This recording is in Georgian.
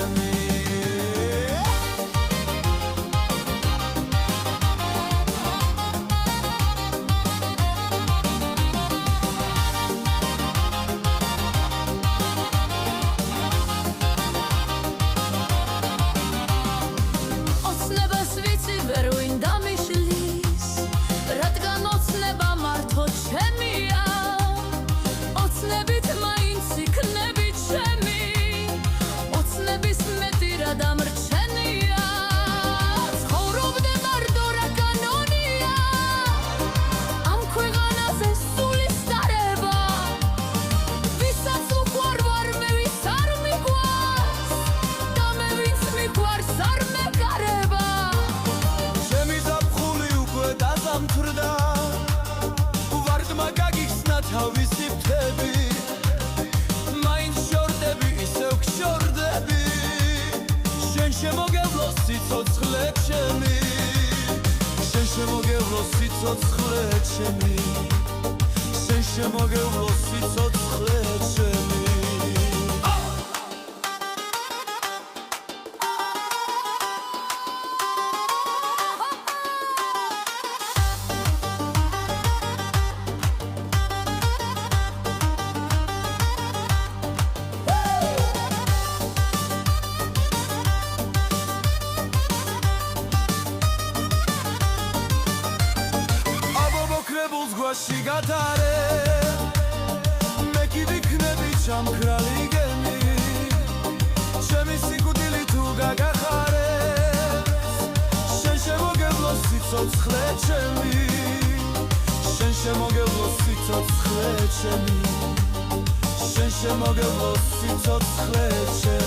ჩემი თავისი ფრთები მაინც შორდები ისევ გშორდები შენ შემოგევლო სიცოცხლე ჩემი შენ შემოგევლო სიცოცხლე ჩემი შენ შემოგევლო სიცოცხლე ჩემი გვაში გადარე მე კი ვიქნები ჩამქრალი გემი ჩემი სიკვდილი თუ გაგახარებს შენ შემოგევლო სიცოცხლე ჩემი შენ შემოგევლო სიცოცხლე ჩემი შენ შემოგევლო სიცოცხლე ჩემი